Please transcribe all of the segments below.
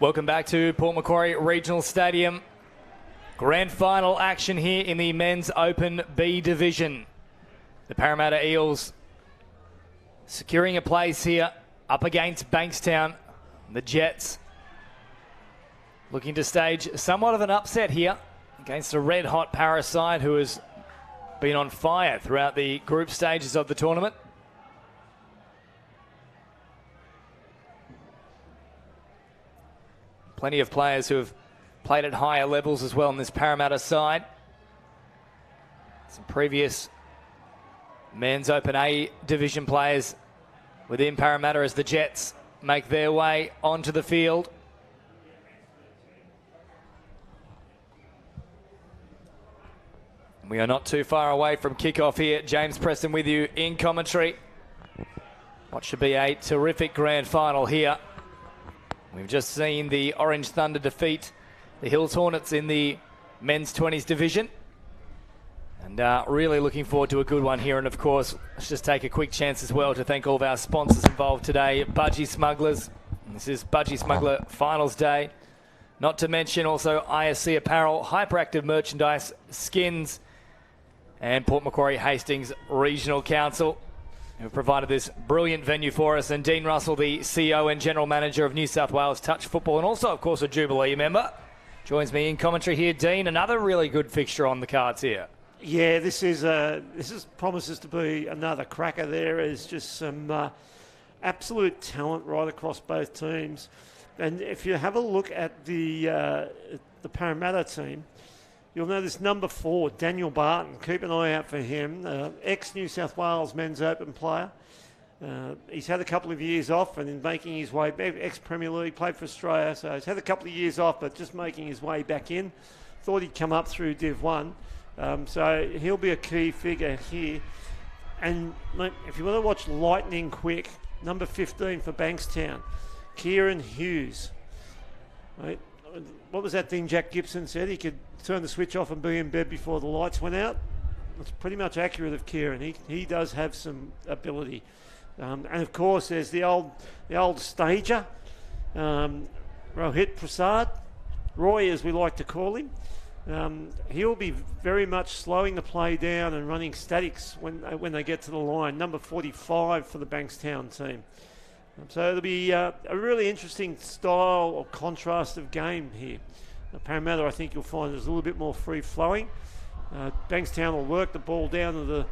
Welcome back to Port Macquarie Regional Stadium. Grand final action here in the Men's Open B Division. The Parramatta Eels securing a place here up against Bankstown. The Jets looking to stage somewhat of an upset here against a red-hot Para side who has been on fire throughout the group stages of the tournament. Plenty of players who have played at higher levels as well in this Parramatta side. Some previous Men's Open A division players within Parramatta as the Jets make their way onto the field. We are not too far away from kickoff here. James Preston with you in commentary. What should be a terrific grand final here. We've just seen the Orange Thunder defeat the Hills Hornets in the men's 20s division. And really looking forward to a good one here. And of course, let's just take a quick chance as well to thank all of our sponsors involved today. Budgie Smugglers. This is Budgie Smuggler Finals Day. Not to mention also ISC Apparel, Hyperactive Merchandise, Skins, and Port Macquarie Hastings Regional Council, who have provided this brilliant venue for us. And Dean Russell, the CEO and General Manager of New South Wales Touch Football, and also, of course, a Jubilee member, joins me in commentary here. Dean, another really good fixture on the cards here. Yeah, this promises to be another cracker. There is just some absolute talent right across both teams. And if you have a look at the Parramatta team, you'll notice number 4, Daniel Barton. Keep an eye out for him. Ex-New South Wales Men's Open player. He's had a couple of years off and in making his way back. Ex-Premier League, played for Australia. So he's had a couple of years off, but just making his way back in. Thought he'd come up through Div 1. So he'll be a key figure here. And mate, if you want to watch lightning quick, number 15 for Bankstown, Kieran Hughes. Right? What was that thing Jack Gibson said? He could turn the switch off and be in bed before the lights went out. That's pretty much accurate of Kieran. He does have some ability. And of course, there's the old stager, Rohit Prasad, Roy as we like to call him. He'll be very much slowing the play down and running statics when they get to the line. Number 45 for the Bankstown team. So it'll be a really interesting style or contrast of game here. Parramatta, I think you'll find, is a little bit more free-flowing. Bankstown will work the ball down to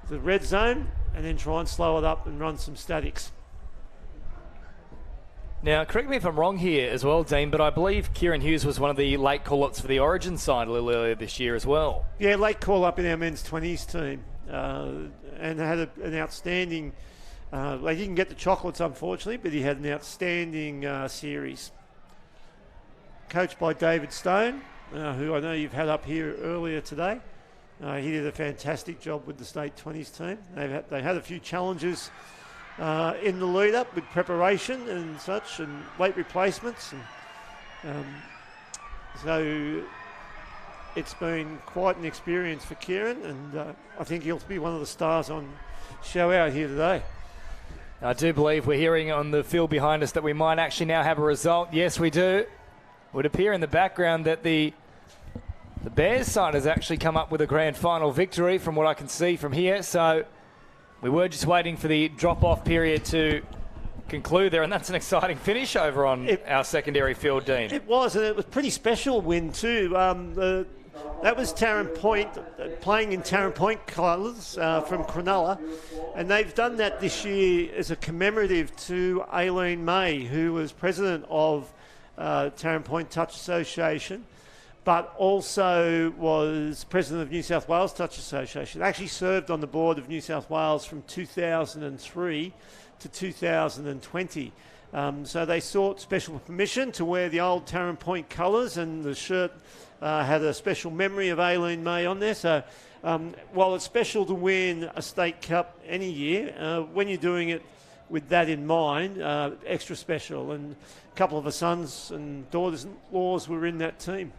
the red zone and then try and slow it up and run some statics. Now, correct me if I'm wrong here as well, Dean, but I believe Kieran Hughes was one of the late call-ups for the Origin side a little earlier this year as well. Yeah, late call-up in our men's 20s team and had an outstanding... they didn't get the chocolates, unfortunately, but he had an outstanding series. Coached by David Stone, who I know you've had up here earlier today. He did a fantastic job with the state 20s team. They had a few challenges in the lead-up with preparation and such, and late replacements. And, so it's been quite an experience for Kieran, and I think he'll be one of the stars on show out here today. I do believe we're hearing on the field behind us that we might actually now have a result. Yes, we do. It would appear in the background that the Bears side has actually come up with a grand final victory from what I can see from here. So we were just waiting for the drop-off period to conclude there, and that's an exciting finish over on our secondary field, Dean. It was, and it was a pretty special win too. That was Tarrant Point, playing in Tarrant Point colours from Cronulla. And they've done that this year as a commemorative to Aileen May, who was president of Tarrant Point Touch Association, but also was president of New South Wales Touch Association. Actually served on the board of New South Wales from 2003 to 2020. So they sought special permission to wear the old Tarrant Point colours, and the shirt had a special memory of Aileen May on there. So while it's special to win a state cup any year, when you're doing it with that in mind, extra special. And a couple of her sons and daughters-in-laws were in that team.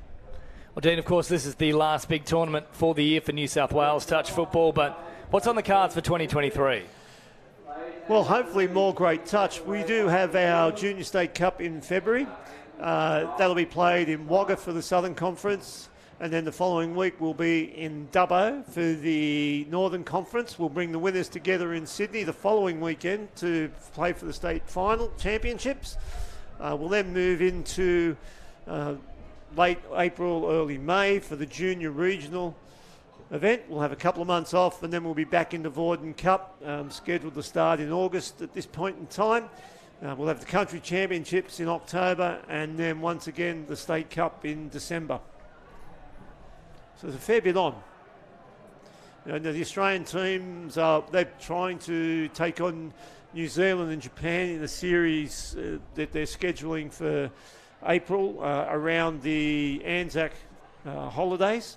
Well, Dean, of course, this is the last big tournament for the year for New South Wales touch football, but what's on the cards for 2023? Well, hopefully more great touch. We do have our Junior State Cup in February. That'll be played in Wagga for the Southern Conference. And then the following week we'll be in Dubbo for the Northern Conference. We'll bring the winners together in Sydney the following weekend to play for the state final championships. We'll then move into late April, early May for the junior regional event. We'll have a couple of months off, and then we'll be back in the Vorden Cup, scheduled to start in August at this point in time. We'll have the country championships in October, and then once again the state cup in December. So there's a fair bit on. The Australian teams they're trying to take on New Zealand and Japan in a series that they're scheduling for April around the Anzac holidays.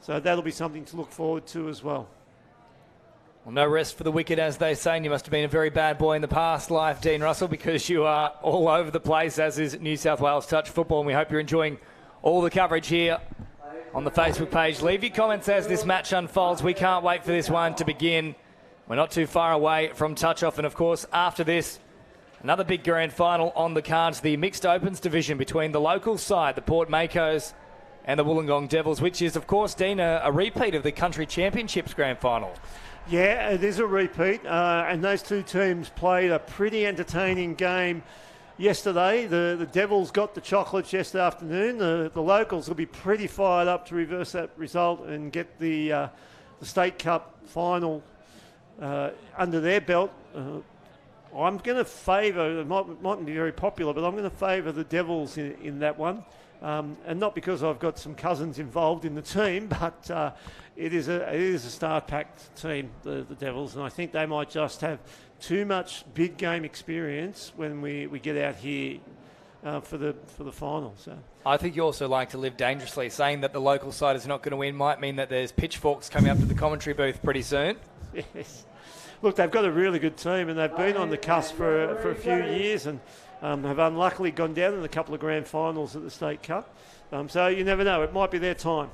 So that'll be something to look forward to as well. Well, no rest for the wicked, as they say, and you must have been a very bad boy in the past life, Dean Russell, because you are all over the place, as is New South Wales Touch Football, and we hope you're enjoying all the coverage here on the Facebook page. Leave your comments as this match unfolds. We can't wait for this one to begin. We're not too far away from touch-off, and of course, after this, another big grand final on the cards, the mixed opens division between the local side, the Port Makos, and the Wollongong Devils, which is, of course, Dean, a repeat of the Country Championships grand final. Yeah, it is a repeat, and those two teams played a pretty entertaining game yesterday. The Devils got the chocolates yesterday afternoon. The locals will be pretty fired up to reverse that result and get the State Cup final under their belt. I'm going to favour, it mightn't be very popular, but I'm going to favour the Devils in that one. And not because I've got some cousins involved in the team, but it is a star-packed team, the Devils, and I think they might just have too much big game experience when we get out here for the final. So I think you also like to live dangerously. Saying that the local side is not going to win might mean that there's pitchforks coming up to the commentary booth pretty soon. Yes. Look, they've got a really good team, and they've been on the cusp for a few years, and have unluckily gone down in a couple of grand finals at the State Cup. So you never know, it might be their time.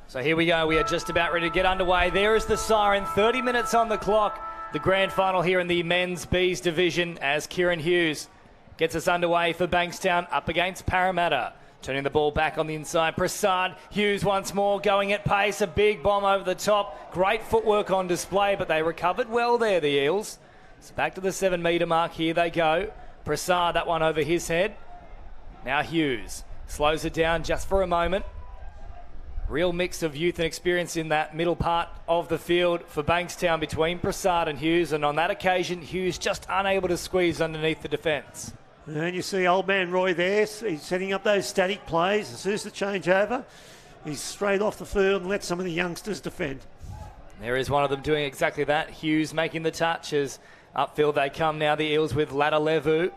So here we go, we are just about ready to get underway. There is the siren, 30 minutes on the clock. The grand final here in the men's B's division as Kieran Hughes gets us underway for Bankstown up against Parramatta. Turning the ball back on the inside, Prasad. Hughes once more going at pace, a big bomb over the top. Great footwork on display, but they recovered well there, the Eels. So back to the 7 metre mark, here they go. Prasad, that one over his head. Now Hughes slows it down just for a moment. Real mix of youth and experience in that middle part of the field for Bankstown between Prasad and Hughes, and on that occasion, Hughes just unable to squeeze underneath the defence. And you see old man Roy there, he's setting up those static plays. As soon as the change over, he's straight off the field and let some of the youngsters defend. There is one of them doing exactly that. Hughes making the touch as upfield they come now, the Eels with Ladalevu.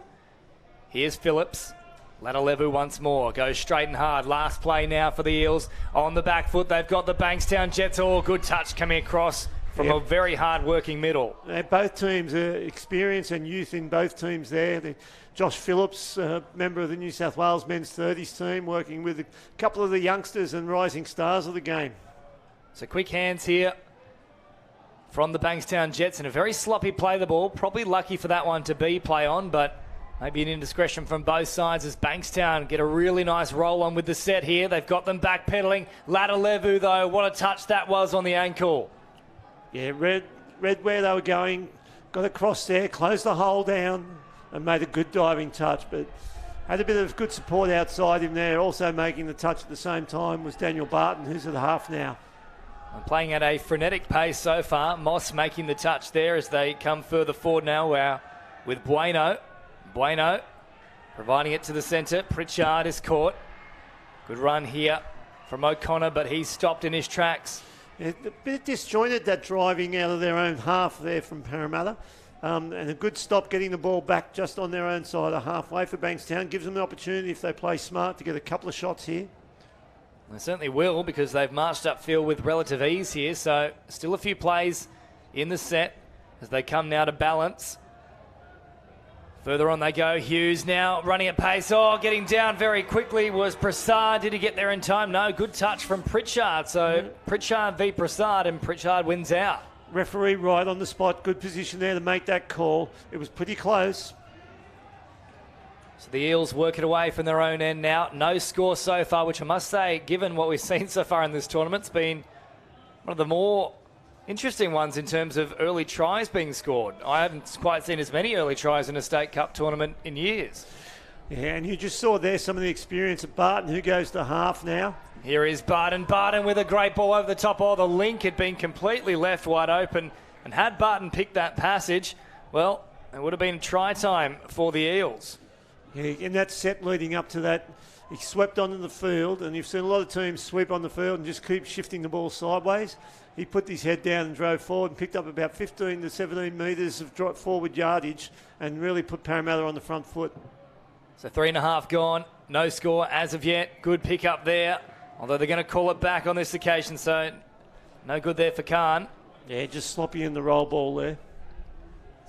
Here's Phillips. Ladalevu once more, goes straight and hard. Last play now for the Eels. On the back foot, they've got the Bankstown Jets. Oh, good touch coming across from a very hard-working middle. Both teams, experience and youth in both teams there. Josh Phillips, member of the New South Wales men's 30s team, working with a couple of the youngsters and rising stars of the game. So quick hands here from the Bankstown Jets, and a very sloppy play the ball. Probably lucky for that one to be play on, but maybe an indiscretion from both sides as Bankstown get a really nice roll on with the set here. They've got them backpedaling. Ladalevu, though, what a touch that was on the ankle. Yeah, read where they were going, got across there, closed the hole down and made a good diving touch, but had a bit of good support outside him there. Also making the touch at the same time was Daniel Barton, who's at the half now. I'm playing at a frenetic pace so far. Moss making the touch there as they come further forward now with Bueno. Bueno providing it to the centre. Pritchard is caught. Good run here from O'Connor, but he's stopped in his tracks. Yeah, a bit disjointed, that driving out of their own half there from Parramatta. And a good stop getting the ball back just on their own side of halfway for Bankstown. Gives them an opportunity, if they play smart, to get a couple of shots here. They certainly will, because they've marched upfield with relative ease here. So still a few plays in the set as they come now to balance. Further on they go. Hughes now running at pace. Oh, getting down very quickly was Prasad. Did he get there in time? No, good touch from Pritchard. So Pritchard v Prasad, and Pritchard wins out. referee right on the spot. Good position there to make that call. It was pretty close. So the Eels work it away from their own end now. No score so far, which I must say, given what we've seen so far in this tournament, it's been one of the more interesting ones in terms of early tries being scored. I haven't quite seen as many early tries in a State Cup tournament in years. Yeah, and you just saw there some of the experience of Barton, who goes to half now. Here is Barton. Barton with a great ball over the top. Oh, the link had been completely left wide open. And had Barton picked that passage, well, it would have been try time for the Eels. Yeah, in that set leading up to that, he swept onto the field, and you've seen a lot of teams sweep on the field and just keep shifting the ball sideways. He put his head down and drove forward and picked up about 15 to 17 metres of forward yardage and really put Parramatta on the front foot. So 3.5 gone, no score as of yet. Good pick up there, although they're going to call it back on this occasion, so no good there for Khan. Yeah, just sloppy in the roll ball there.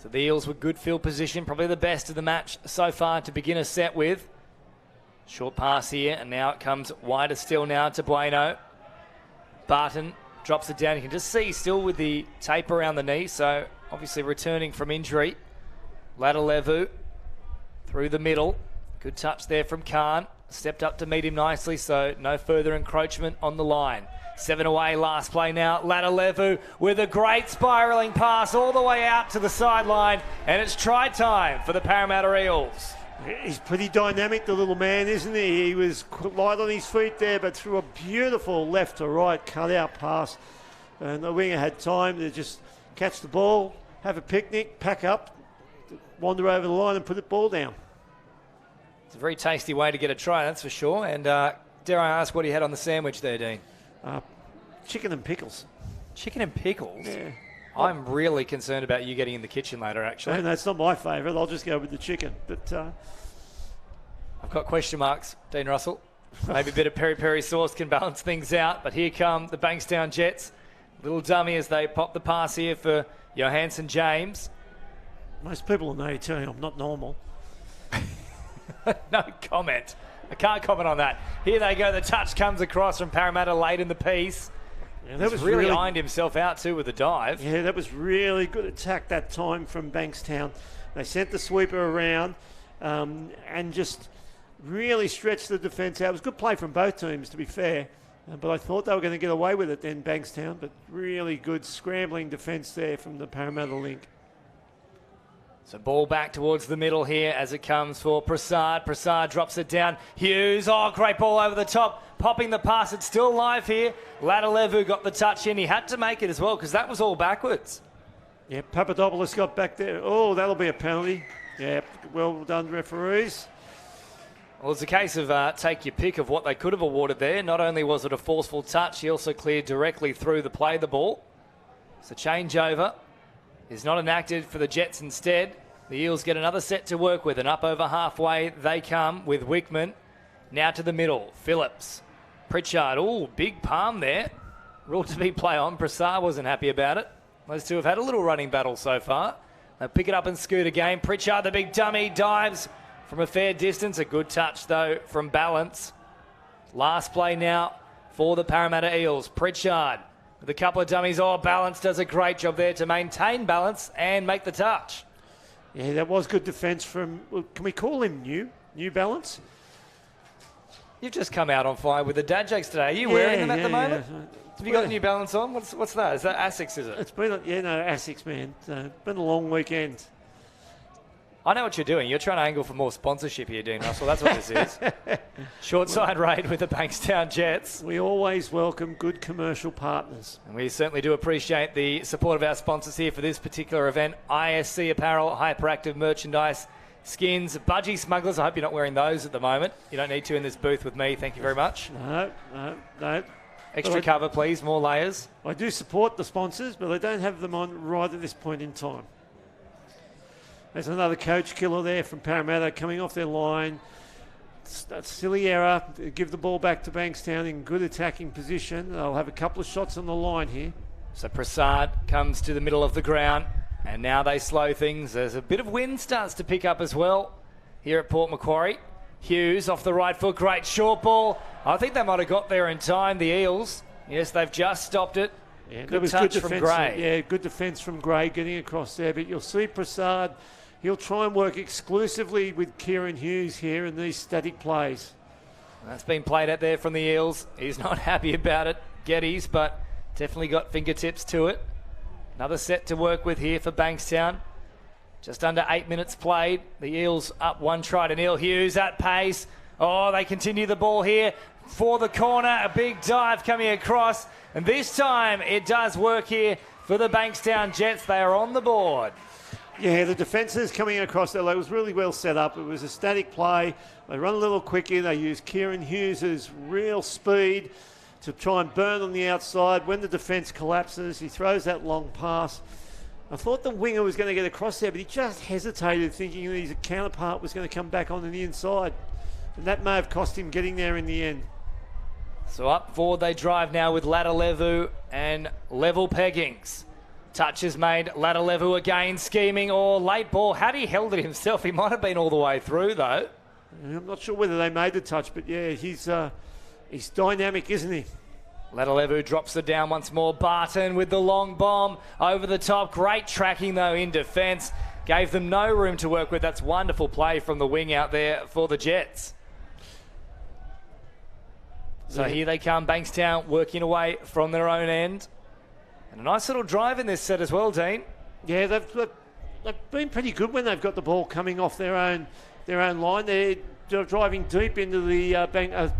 So the Eels with good field position, probably the best of the match so far to begin a set with. Short pass here, and now it comes wider still now to Bueno. Barton drops it down. You can just see still with the tape around the knee, so obviously returning from injury. Ladalevu through the middle. Good touch there from Khan. Stepped up to meet him nicely, so no further encroachment on the line. 7 away, last play now. Ladalevu with a great spiralling pass all the way out to the sideline, and it's try time for the Parramatta Eels. He's pretty dynamic, the little man, isn't he? He was light on his feet there, but threw a beautiful left to right cut-out pass. And the winger had time to just catch the ball, have a picnic, pack up, wander over the line and put the ball down. It's a very tasty way to get a try, that's for sure. And dare I ask what he had on the sandwich there, Dean? Chicken and pickles. Chicken and pickles? Yeah. I'm really concerned about you getting in the kitchen later, actually. No, that's not my favourite. I'll just go with the chicken. But I've got question marks, Dean Russell. Maybe a bit of peri-peri sauce can balance things out. But here come the Bankstown Jets. Little dummy as they pop the pass here for Johansson James. Most people will know you tell you I'm not normal. No comment. I can't comment on that. Here they go. The touch comes across from Parramatta late in the piece. Yeah, that was really ironed himself out too with the dive. Yeah, that was really good attack that time from Bankstown. They sent the sweeper around and just really stretched the defence out. It was good play from both teams, to be fair. But I thought they were going to get away with it then, Bankstown. But really good scrambling defence there from the Parramatta link. So ball back towards the middle here as it comes for Prasad. Prasad drops it down. Hughes, oh, great ball over the top. Popping the pass, it's still live here. Ladalevu got the touch in. He had to make it as well because that was all backwards. Yeah, Papadopoulos got back there. Oh, that'll be a penalty. Yeah, well done, referees. Well, it's a case of take your pick of what they could have awarded there. Not only was it a forceful touch, he also cleared directly through the play the ball. So changeover is not enacted for the Jets instead. The Eels get another set to work with, and up over halfway they come with Wickman. Now to the middle, Phillips. Pritchard, oh, big palm there. Ruled to be play on. Prasad wasn't happy about it. Those two have had a little running battle so far. They pick it up and scoot again. Pritchard, the big dummy, dives from a fair distance. A good touch, though, from balance. Last play now for the Parramatta Eels. Pritchard with a couple of dummies. Oh, balance does a great job there to maintain balance and make the touch. Yeah, that was good defence from, can we call him New Balance? You've just come out on fire with the dad jokes today. Are you wearing them at the moment? Yeah. Have you got the New Balance on? What's that? Is that Asics, is it? It's been, Asics, man. It's been a long weekend. I know what you're doing. You're trying to angle for more sponsorship here, Dean Russell. That's what this is. Short side raid with the Bankstown Jets. We always welcome good commercial partners. And we certainly do appreciate the support of our sponsors here for this particular event. ISC Apparel, Hyperactive Merchandise, Skins, Budgie Smugglers. I hope you're not wearing those at the moment. You don't need to in this booth with me. Thank you very much. No. Extra cover, please. More layers. I do support the sponsors, but I don't have them on right at this point in time. There's another coach killer there from Parramatta coming off their line. A silly error. Give the ball back to Bankstown in good attacking position. They'll have a couple of shots on the line here. So Prasad comes to the middle of the ground, and now they slow things. There's a bit of wind starts to pick up as well here at Port Macquarie. Hughes off the right foot, great short ball. I think they might have got there in time, the Eels. Yes, they've just stopped it. Yeah, Good touch from defence. Gray. Yeah, good defence from Gray getting across there. But you'll see Prasad, he'll try and work exclusively with Kieran Hughes here in these static plays. That's been played out there from the Eels. He's not happy about it, Geddes, but definitely got fingertips to it. Another set to work with here for Bankstown. Just under 8 minutes played. The Eels up 1 try to nil. Hughes at pace. Oh, they continue the ball here for the corner. A big dive coming across. And this time it does work here for the Bankstown Jets. They are on the board. Yeah, the defences coming across there, it was really well set up. It was a static play. They run a little quicker. They use Kieran Hughes' real speed to try and burn on the outside. When the defence collapses, he throws that long pass. I thought the winger was going to get across there, but he just hesitated, thinking that his counterpart was going to come back on the inside. And that may have cost him getting there in the end. So up forward they drive now with Ladalevu and level peggings. Touch is made. Ladalevu again scheming. Or late ball. Had he held it himself, he might have been all the way through though. I'm not sure whether they made the touch, but yeah, he's dynamic, isn't he? Ladalevu drops it down once more. Barton with the long bomb over the top. Great tracking though in defence. Gave them no room to work with. That's wonderful play from the wing out there for the Jets. So here they come, Bankstown working away from their own end. And a nice little drive in this set as well, Dean. Yeah, they've been pretty good when they've got the ball coming off their own line. They're driving deep into the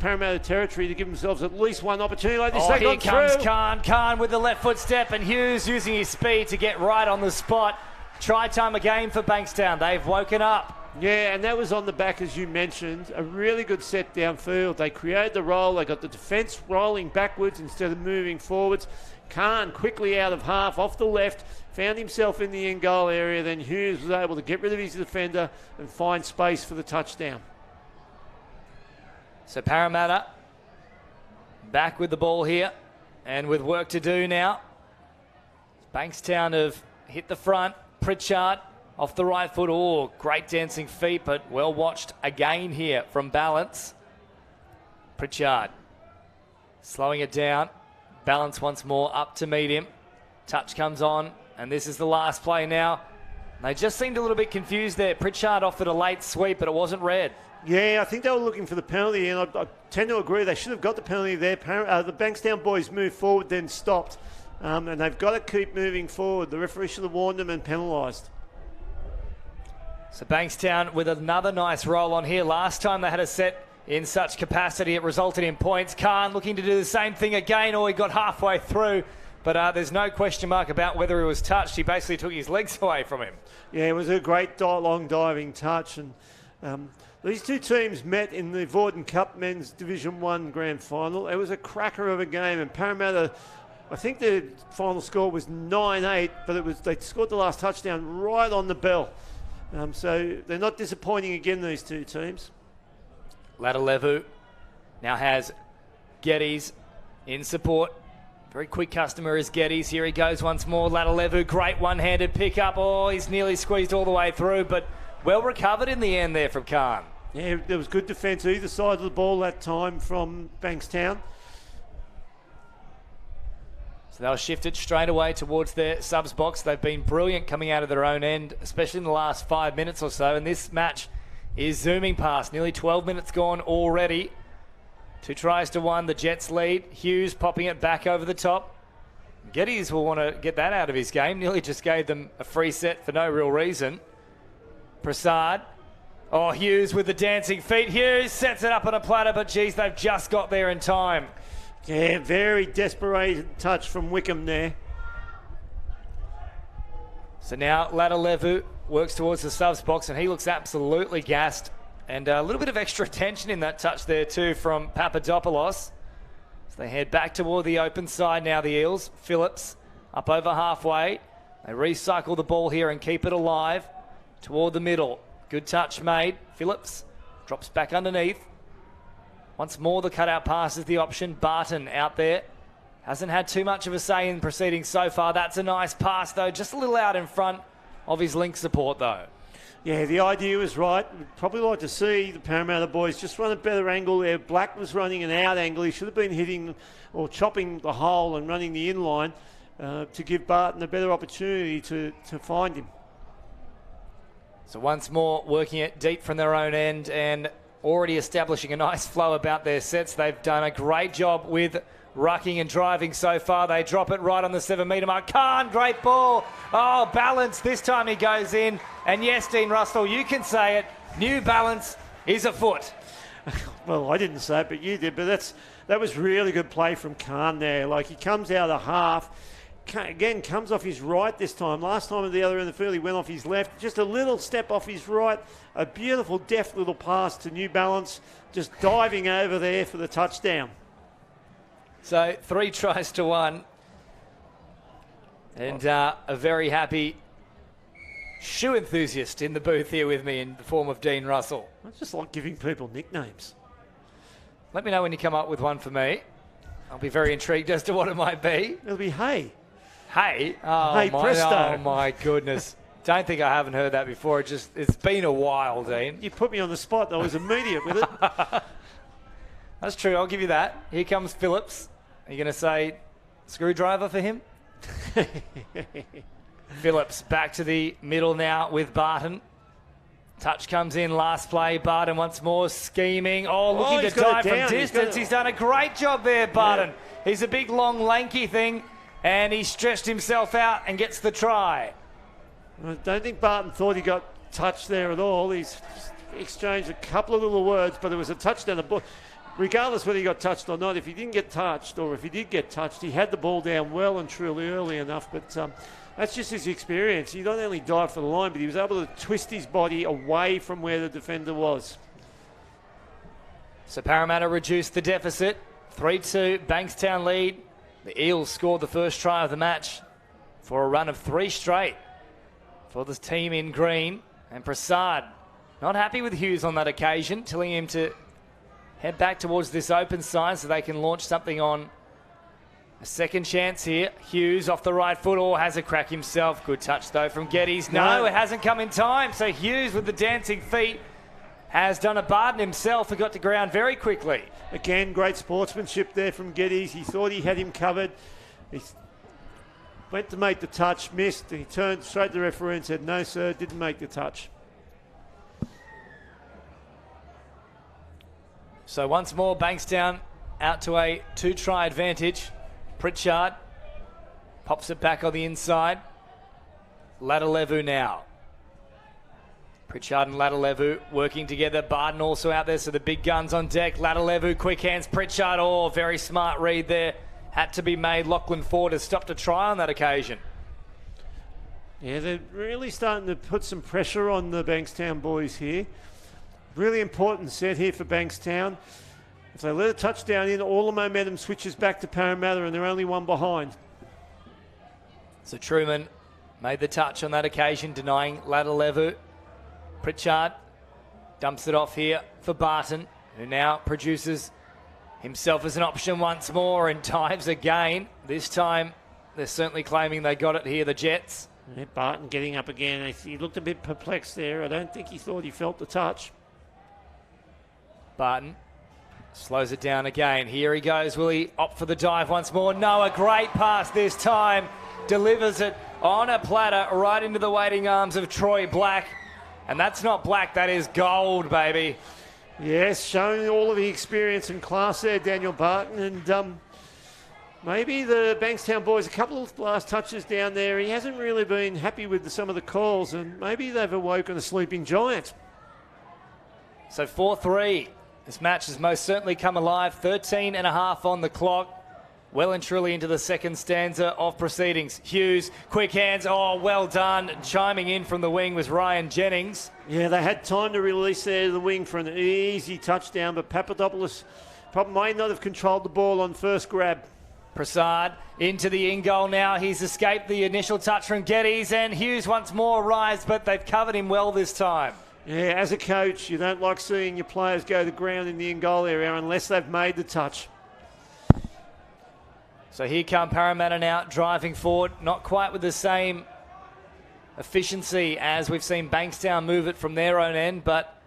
Parramatta territory to give themselves at least one opportunity like this. Oh, here comes Khan. Khan with the left foot step, and Hughes using his speed to get right on the spot. Try time again for Bankstown. They've woken up. Yeah, and that was on the back, as you mentioned. A really good set downfield. They created the roll. They got the defence rolling backwards instead of moving forwards. Khan quickly out of half, off the left, found himself in the end goal area. Then Hughes was able to get rid of his defender and find space for the touchdown. So Parramatta back with the ball here and with work to do now. Bankstown have hit the front. Pritchard off the right foot. Oh, great dancing feet, but well watched again here from balance. Pritchard slowing it down. Balance once more up to meet him. Touch comes on, and this is the last play now. They just seemed a little bit confused there. Pritchard offered a late sweep, but it wasn't red. Yeah, I think they were looking for the penalty, and I tend to agree. They should have got the penalty there. The Bankstown boys moved forward, then stopped. And they've got to keep moving forward. The referee should have warned them and penalised. So Bankstown with another nice roll on here. Last time they had a set in such capacity, it resulted in points. Khan looking to do the same thing again, or he got halfway through. But there's no question mark about whether he was touched. He basically took his legs away from him. Yeah, it was a great long diving touch. And these two teams met in the Vorden Cup Men's Division 1 Grand Final. It was a cracker of a game, and Parramatta, I think the final score was 9-8, but they scored the last touchdown right on the bell. So they're not disappointing again, these two teams. Ladalevu now has Geddes in support. Very quick customer is Geddes. Here he goes once more. Ladalevu, great one-handed pickup. Oh, he's nearly squeezed all the way through, but well recovered in the end there from Khan. Yeah, there was good defence either side of the ball that time from Bankstown. So they'll shift it straight away towards their subs box. They've been brilliant coming out of their own end, especially in the last 5 minutes or so. And this match is zooming past. Nearly 12 minutes gone already. 2 tries to 1. The Jets lead. Hughes popping it back over the top. Geddes will want to get that out of his game. Nearly just gave them a free set for no real reason. Prasad. Oh, Hughes with the dancing feet. Hughes sets it up on a platter, but geez, they've just got there in time. Yeah, very desperate touch from Wickham there. So now Ladalevu works towards the subs box, and he looks absolutely gassed. And a little bit of extra tension in that touch there too from Papadopoulos. So they head back toward the open side now, the Eels. Phillips up over halfway. They recycle the ball here and keep it alive toward the middle. Good touch made. Phillips drops back underneath. Once more, the cutout pass is the option. Barton out there. Hasn't had too much of a say in proceedings so far. That's a nice pass, though. Just a little out in front of his link support, though. Yeah, the idea was right. We'd probably like to see the Parramatta boys just run a better angle there. Black was running an out angle. He should have been hitting or chopping the hole and running the inline. to give Barton a better opportunity to find him. So once more working it deep from their own end and already establishing a nice flow about their sets. They've done a great job with rucking and driving so far. They drop it right on the 7 metre mark. Khan, great ball. Oh, balance. This time he goes in. And yes, Dean Russell, you can say it. New balance is afoot. Well, I didn't say it, but you did. But that was really good play from Khan there. Like, he comes out of the half. Again, comes off his right this time. Last time at the other end of the field, he went off his left. Just a little step off his right. A beautiful, deft little pass to New Balance. Just diving over there for the touchdown. So 3 tries to 1. And a very happy shoe enthusiast in the booth here with me in the form of Dean Russell. I just like giving people nicknames. Let me know when you come up with one for me. I'll be very intrigued as to what it might be. It'll be Hey. Hey? Oh, hey, presto. Oh, my goodness. Don't think I haven't heard that before. It's been a while, Dean. You put me on the spot. I was immediate with it. That's true. I'll give you that. Here comes Phillips. Are you going to say screwdriver for him? Phillips back to the middle now with Barton. Touch comes in, last play. Barton once more scheming. Oh, looking to dive from distance. He's done a great job there, Barton. Yeah. He's a big, long, lanky thing, and he stretched himself out and gets the try. I don't think Barton thought he got touched there at all. He's exchanged a couple of little words, but it was a touchdown. The ball, regardless whether he got touched or not, if he didn't get touched or if he did get touched, he had the ball down well and truly early enough. But that's just his experience. He not only dived for the line, but he was able to twist his body away from where the defender was. So Parramatta reduced the deficit. 3-2, Bankstown lead. The Eels scored the first try of the match for a run of 3 straight for this team in green. And Prasad not happy with Hughes on that occasion, telling him to head back towards this open side so they can launch something on a second chance here. Hughes off the right foot, or has a crack himself. Good touch though from Geddes. No, it hasn't come in time. So Hughes with the dancing feet has done a Barton himself and got to ground very quickly. Again, great sportsmanship there from Geddes. He thought he had him covered. He went to make the touch, missed. He turned straight to the referee and said, no, sir, didn't make the touch. So once more, Bankstown out to a 2-try advantage. Pritchard pops it back on the inside. Ladalevu now. Pritchard and Ladalevu working together. Barton also out there, so the big guns on deck. Ladalevu, quick hands. Pritchard, oh, very smart read there. Had to be made. Lachlan Ford has stopped a try on that occasion. Yeah, they're really starting to put some pressure on the Bankstown boys here. Really important set here for Bankstown. If they let a touchdown in, all the momentum switches back to Parramatta and they're only one behind. So Truman made the touch on that occasion, denying Ladalevu. Pritchard dumps it off here for Barton, who now produces himself as an option once more and dives again. This time, they're certainly claiming they got it here, the Jets. Yeah, Barton getting up again. He looked a bit perplexed there. I don't think he thought he felt the touch. Barton slows it down again. Here he goes. Will he opt for the dive once more? No, a great pass this time. Delivers it on a platter right into the waiting arms of Troy Black. And that's not black, that is gold, baby. Yes, showing all of the experience and class there, Daniel Barton. And maybe the Bankstown boys, a couple of last touches down there, he hasn't really been happy with some of the calls, and maybe they've awoken a sleeping giant. So 4-3. This match has most certainly come alive. 13 and a half on the clock. Well and truly into the second stanza of proceedings. Hughes, quick hands. Oh, well done. Chiming in from the wing was Ryan Jennings. Yeah, they had time to release there to the wing for an easy touchdown, but Papadopoulos probably may not have controlled the ball on first grab. Prasad into the in-goal now. He's escaped the initial touch from Geddes, and Hughes once more arrives, but they've covered him well this time. Yeah, as a coach, you don't like seeing your players go to ground in the in-goal area unless they've made the touch. So here come Parramatta now, driving forward, not quite with the same efficiency as we've seen Bankstown move it from their own end, but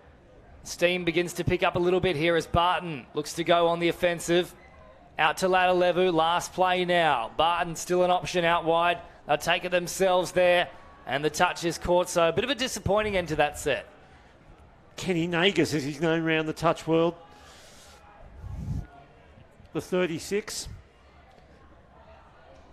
steam begins to pick up a little bit here as Barton looks to go on the offensive. Out to Latalevu, last play now. Barton still an option out wide. They'll take it themselves there, and the touch is caught. So a bit of a disappointing end to that set. Kenny Nagus, as he's known around the touch world. The 36.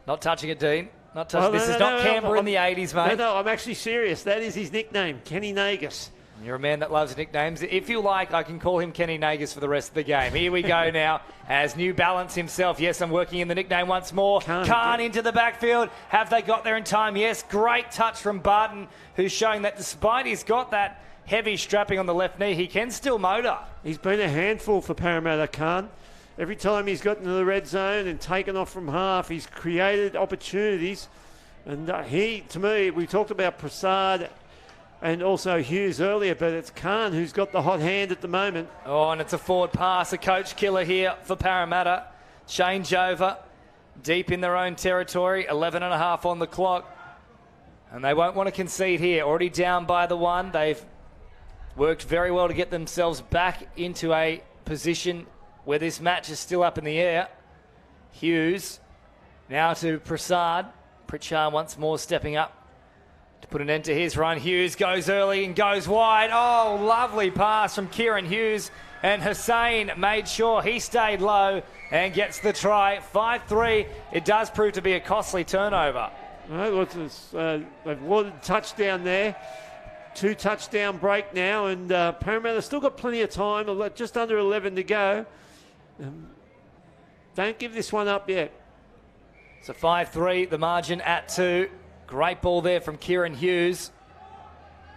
Not touching it, Dean. Not touching. This is not Canberra in the 80s, mate. No, I'm actually serious. That is his nickname, Kenny Nagus. You're a man that loves nicknames. If you like, I can call him Kenny Nagus for the rest of the game. Here we go now as New Balance himself. Yes, I'm working in the nickname once more. Khan into the backfield. Have they got there in time? Yes, great touch from Barton, who's showing that despite he's got that heavy strapping on the left knee, he can still motor. He's been a handful for Parramatta, Khan. Every time he's got into the red zone and taken off from half, he's created opportunities. And to me, we talked about Prasad and also Hughes earlier, but it's Khan who's got the hot hand at the moment. Oh, and it's a forward pass, a coach killer here for Parramatta. Changeover, deep in their own territory, 11 and a half on the clock. And they won't want to concede here. Already down by the one. They've worked very well to get themselves back into a position where this match is still up in the air. Hughes now to Prasad. Pritchard once more stepping up to put an end to his run. Hughes goes early and goes wide. Oh, lovely pass from Kieran Hughes. And Hussain made sure he stayed low and gets the try. 5-3. It does prove to be a costly turnover. They've wanted touchdown there. 2 touchdown break now, and Parramatta still got plenty of time. Just under 11 to go. Don't give this one up yet. So 5-3, the margin at 2. Great ball there from Kieran Hughes.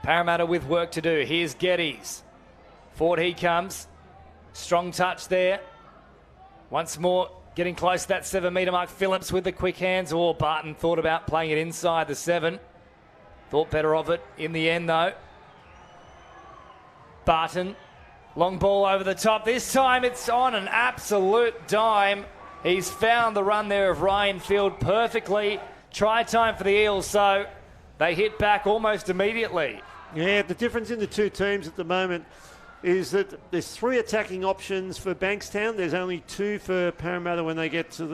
Parramatta with work to do. Here's Geddes. Forward he comes. Strong touch there. Once more, getting close to that 7-metre mark. Phillips with the quick hands. Oh, Barton thought about playing it inside the 7. Thought better of it in the end, though. Barton, long ball over the top. This time it's on an absolute dime. He's found the run there of Ryan Field perfectly. Try time for the Eels, so they hit back almost immediately. Yeah, the difference in the two teams at the moment is that there's 3 attacking options for Bankstown. There's only 2 for Parramatta when they get to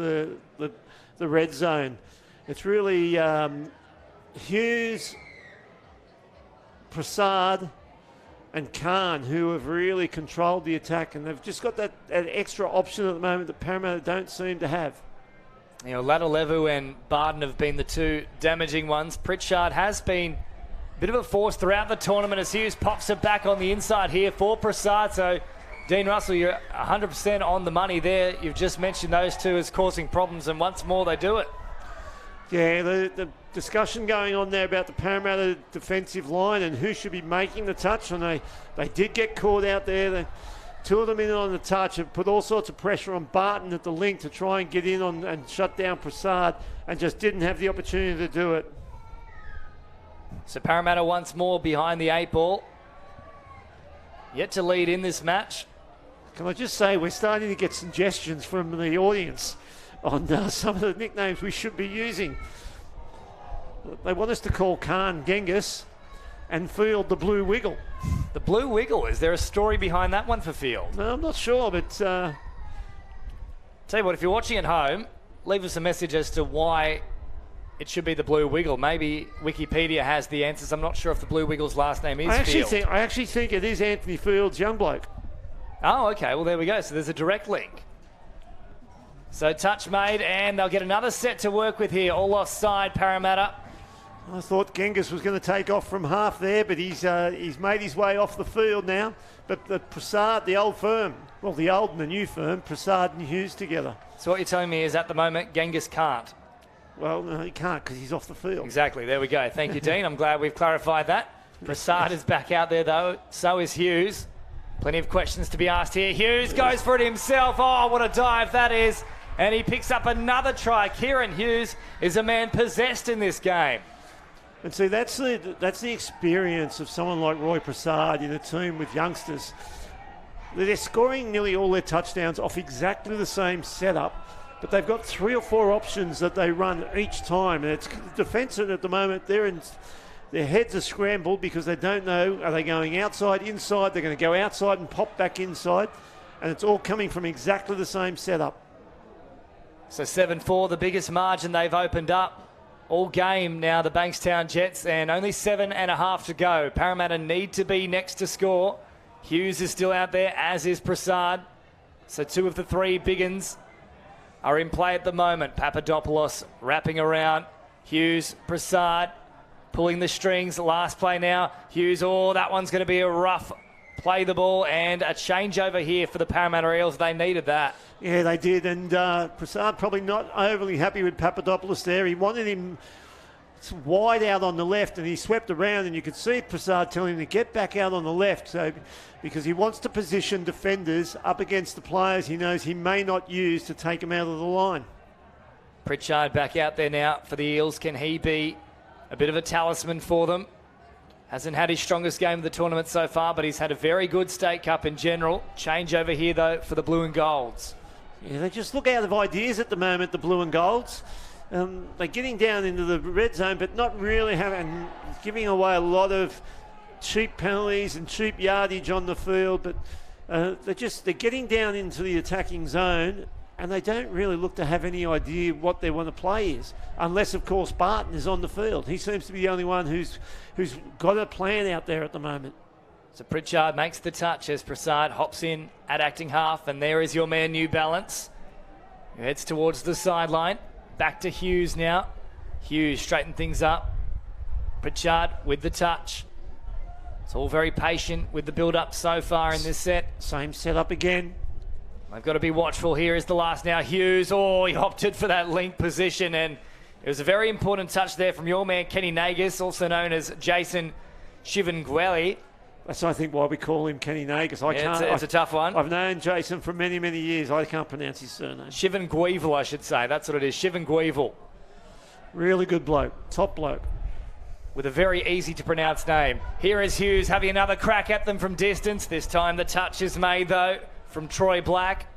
the red zone. It's really Hughes, Prasad and Khan who have really controlled the attack, and they've just got that extra option at the moment that Parramatta don't seem to have. You know, Latalevu and Barton have been the 2 damaging ones. Pritchard has been a bit of a force throughout the tournament as Hughes pops it back on the inside here for Prasad. So, Dean Russell, you're 100% on the money there. You've just mentioned those 2 as causing problems, and once more they do it. Yeah, the discussion going on there about the Parramatta defensive line and who should be making the touch, and they did get caught out there. 2 of them in on the touch have put all sorts of pressure on Barton at the link to try and get in on and shut down Prasad, and just didn't have the opportunity to do it. So Parramatta once more behind the 8 ball. Yet to lead in this match. Can I just say, we're starting to get suggestions from the audience on some of the nicknames we should be using. They want us to call Khan Genghis and Field the Blue Wiggle. The Blue Wiggle, is there a story behind that one for Field? No, I'm not sure, but... Tell you what, if you're watching at home, leave us a message as to why it should be the Blue Wiggle. Maybe Wikipedia has the answers. I'm not sure if the Blue Wiggle's last name is Field. I actually think it is Anthony Field's young bloke. Oh, okay. Well, there we go. So there's a direct link. So touch made, and they'll get another set to work with here. All offside, Parramatta. I thought Genghis was going to take off from half there, but he's made his way off the field now. But the Prasad, the old firm, well, the old and the new firm, Prasad and Hughes together. So what you're telling me is at the moment, Genghis can't? Well, no, he can't because he's off the field. Exactly. There we go. Thank you, Dean. I'm glad we've clarified that. Prasad is back out there, though. So is Hughes. Plenty of questions to be asked here. Hughes goes for it himself. Oh, what a dive that is. And he picks up another try. Kieran Hughes is a man possessed in this game. And see, that's the experience of someone like Roy Prasad in a team with youngsters. They're scoring nearly all their touchdowns off exactly the same setup, but they've got 3 or 4 options that they run each time. And it's defensive at the moment. Their heads are scrambled because they don't know, are they going outside, inside? They're going to go outside and pop back inside. And it's all coming from exactly the same setup. So 7-4, the biggest margin they've opened up all game now, the Bankstown Jets, and only 7.5 to go. Parramatta need to be next to score. Hughes is still out there, as is Prasad. So 2 of the 3 big uns are in play at the moment. Papadopoulos wrapping around. Hughes, Prasad pulling the strings. Last play now. Hughes, that one's going to be a rough play the ball, and a changeover here for the Parramatta Eels. They needed that. Yeah, they did, and Prasad probably not overly happy with Papadopoulos there. He wanted him wide out on the left, and he swept around, and you could see Prasad telling him to get back out on the left, so because he wants to position defenders up against the players he knows he may not use to take him out of the line. Pritchard back out there now for the Eels. Can he be a bit of a talisman for them? Hasn't had his strongest game of the tournament so far, but he's had a very good State Cup in general. Change over here, though, for the Blue and Golds. Yeah, they just look out of ideas at the moment, the Blue and Golds. They're getting down into the red zone, but not really giving away a lot of cheap penalties and cheap yardage on the field. But they're getting down into the attacking zone, and they don't really look to have any idea what they want to play is, unless, of course, Barton is on the field. He seems to be the only one who's got a plan out there at the moment. So Pritchard makes the touch as Prasad hops in at acting half, and there is your man New Balance, who heads towards the sideline. Back to Hughes now. Hughes straighten things up. Pritchard with the touch. It's all very patient with the build-up so far in this set. Same setup again. They've got to be watchful. Here is the last now. Hughes, he opted for that link position, and it was a very important touch there from your man Kenny Nagus, also known as Jason Shivangweli. That's, I think, why we call him Kenny Nagus. It's a tough one. I've known Jason for many, many years. I can't pronounce his surname. Shivangwevel, I should say. That's what it is, Shivangwevel. Really good bloke. Top bloke. With a very easy to pronounce name. Here is Hughes having another crack at them from distance. This time the touch is made, though, from Troy Black.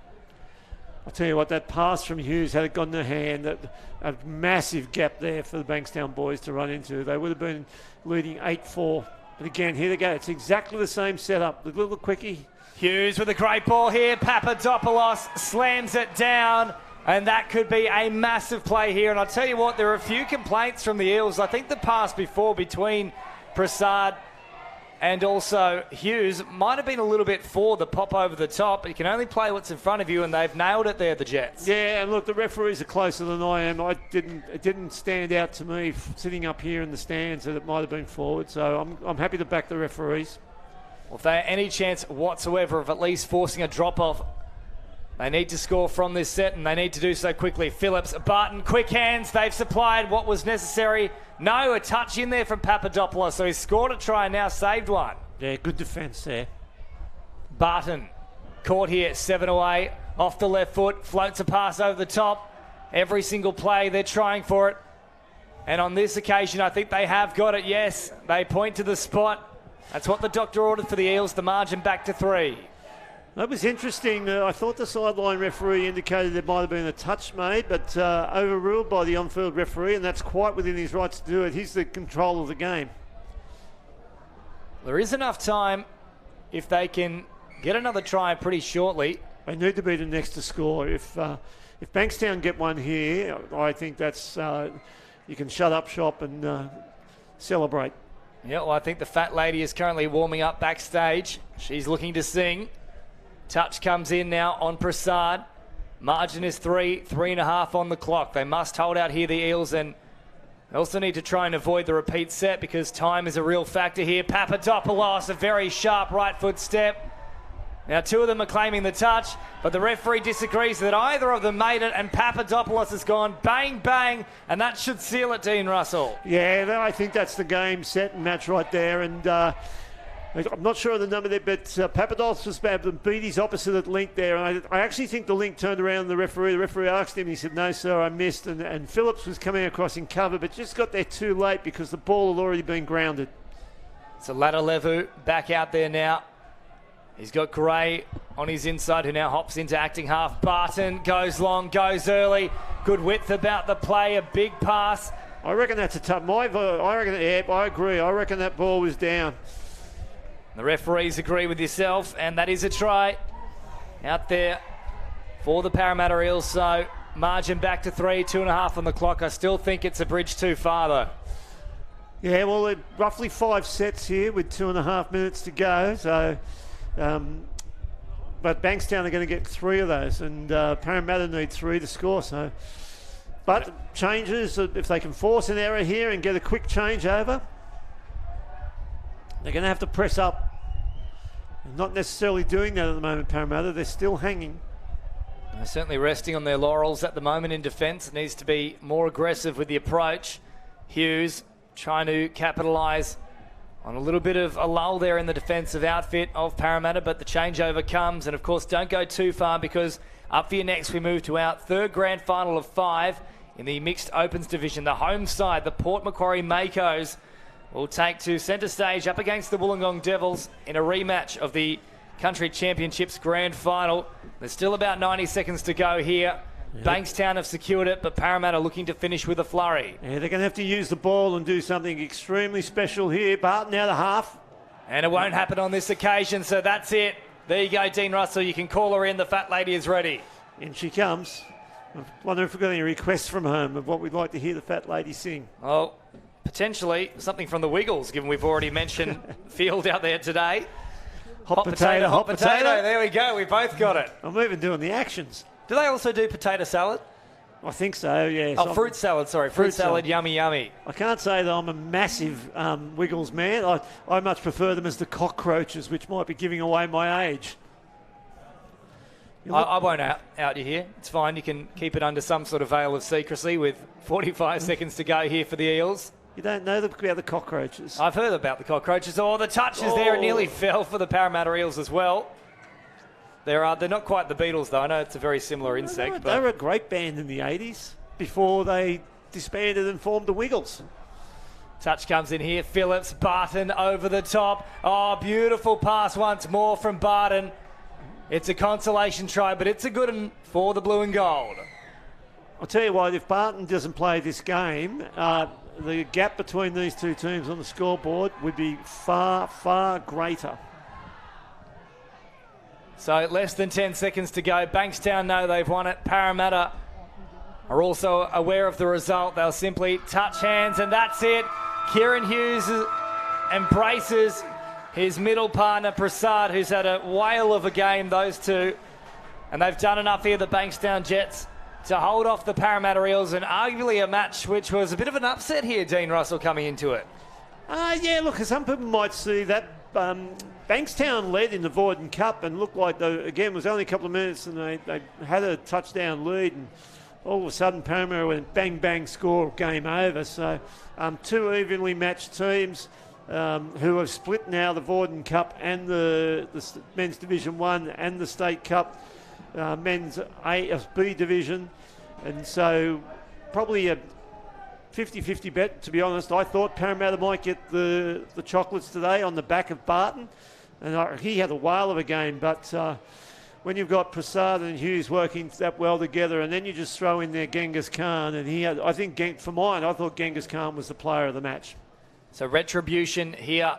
I'll tell you what, that pass from Hughes, had it gone in the hand, a massive gap there for the Bankstown boys to run into. They would have been leading 8-4. But again, here they go. It's exactly the same setup. The little quickie. Hughes with a great ball here. Papadopoulos slams it down. And that could be a massive play here. And I'll tell you what, there are a few complaints from the Eels. I think the pass before between Prasad and also Hughes might have been a little bit for the pop over the top. You can only play what's in front of you, and they've nailed it there, the Jets. Yeah, and look, the referees are closer than I am. It didn't stand out to me sitting up here in the stands that it might have been forward. So I'm happy to back the referees. Well, if they have any chance whatsoever of at least forcing a drop-off, they need to score from this set, and they need to do so quickly. Phillips, Barton, quick hands. They've supplied what was necessary. No, a touch in there from Papadopoulos, so he's scored a try and now saved one. Yeah, good defence there. Barton, caught here, 7 away, off the left foot, floats a pass over the top. Every single play, they're trying for it. And on this occasion, I think they have got it, yes. They point to the spot. That's what the doctor ordered for the Eels, the margin back to 3. That was interesting. I thought the sideline referee indicated there might have been a touch made, but overruled by the on-field referee, and that's quite within his rights to do it. He's the control of the game. There is enough time if they can get another try pretty shortly. They need to be the next to score. If Bankstown get one here, I think that's you can shut up shop and celebrate. Yeah, well, I think the fat lady is currently warming up backstage. She's looking to sing. Touch comes in now on Prasad. Margin is 3.5 on the clock. They must hold out here, the Eels, and they also need to try and avoid the repeat set because time is a real factor here. Papadopoulos, a very sharp right foot step. Now, 2 of them are claiming the touch, but the referee disagrees that either of them made it, and Papadopoulos has gone bang, bang, and that should seal it, Dean Russell. Yeah, I think that's the game, set and match right there, and I'm not sure of the number there, but Papadopoulos was able to beat his opposite at link there. And I actually think the link turned around the referee. The referee asked him, he said, "No, sir, I missed." And Phillips was coming across in cover, but just got there too late because the ball had already been grounded. So Ladalevu back out there now. He's got Gray on his inside, who now hops into acting half. Barton goes long, goes early. Good width about the play, a big pass. I reckon that's a tough. I agree. I reckon that ball was down. The referees agree with yourself, and that is a try out there for the Parramatta Eels. So margin back to 3, 2.5 on the clock. I still think it's a bridge too far, though. Yeah, well, roughly 5 sets here with 2.5 minutes to go. So, but Bankstown are going to get 3 of those, and Parramatta need 3 to score. So, but changes, if they can force an error here and get a quick change over, they're going to have to press up. They're not necessarily doing that at the moment, Parramatta. They're still hanging. They're certainly resting on their laurels at the moment in defence. It needs to be more aggressive with the approach. Hughes trying to capitalise on a little bit of a lull there in the defensive outfit of Parramatta, but the changeover comes, and of course don't go too far, because up for your next we move to our third grand final of 5 in the mixed opens division. The home side, the Port Macquarie Makos, will take to centre stage up against the Wollongong Devils in a rematch of the Country Championships grand final. There's still about 90 seconds to go here. Yep. Bankstown have secured it, but Parramatta looking to finish with a flurry. Yeah, they're going to have to use the ball and do something extremely special here. Barton out of half. And it won't happen on this occasion, so that's it. There you go, Dean Russell. You can call her in. The fat lady is ready. In she comes. I wonder if we've got any requests from home of what we'd like to hear the fat lady sing. Oh, potentially something from the Wiggles, given we've already mentioned Field out there today. Hot potato, hot potato. There we go. We both got it. I'm even doing the actions. Do they also do potato salad? I think so, yeah. Oh, fruit salad, sorry. Fruit salad, yummy, yummy. I can't say that I'm a massive Wiggles man. I much prefer them as the cockroaches, which might be giving away my age. I won't out you here. It's fine. You can keep it under some sort of veil of secrecy with 45 seconds to go here for the Eels. You don't know about the cockroaches. I've heard about the cockroaches. Oh, the touch is there. It nearly fell for the Parramatta Eels as well. They're not quite the beetles, though. I know it's a very similar insect. They were a great band in the 80s before they disbanded and formed the Wiggles. Touch comes in here. Phillips, Barton over the top. Oh, beautiful pass once more from Barton. It's a consolation try, but it's a good one for the blue and gold. I'll tell you what, if Barton doesn't play this game, the gap between these two teams on the scoreboard would be far, far greater. So less than 10 seconds to go. Bankstown know they've won it. Parramatta are also aware of the result. They'll simply touch hands, and that's it. Kieran Hughes embraces his middle partner, Prasad, who's had a whale of a game, those two. And they've done enough here, the Bankstown Jets, to hold off the Parramatta Eels, and arguably a match which was a bit of an upset here, Dean Russell, coming into it. Yeah, look, some people might see that. Bankstown led in the Vorden Cup and looked like, again, it was only a couple of minutes and they had a touchdown lead, and all of a sudden Parramatta went bang, bang, score, game over. So 2 evenly matched teams who have split now the Vorden Cup and the Men's Division 1 and the State Cup Men's B Division. And so probably a 50-50 bet, to be honest. I thought Parramatta might get the chocolates today on the back of Barton, and he had a whale of a game, but when you've got Prasad and Hughes working that well together, and then you just throw in there Genghis Khan, and he had, I thought Genghis Khan was the player of the match. So retribution here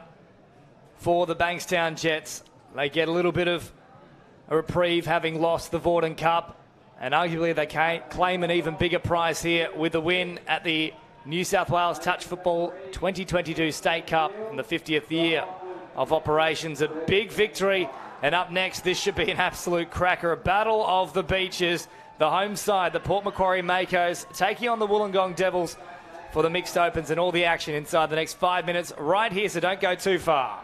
for the Bankstown Jets. They get a little bit of a reprieve having lost the Vorden Cup, and arguably they claim an even bigger prize here with the win at the New South Wales Touch Football 2022 State Cup in the 50th year of operations. A big victory, and up next, this should be an absolute cracker. A battle of the beaches. The home side, the Port Macquarie Makos, taking on the Wollongong Devils for the mixed opens, and all the action inside the next 5 minutes right here, so don't go too far.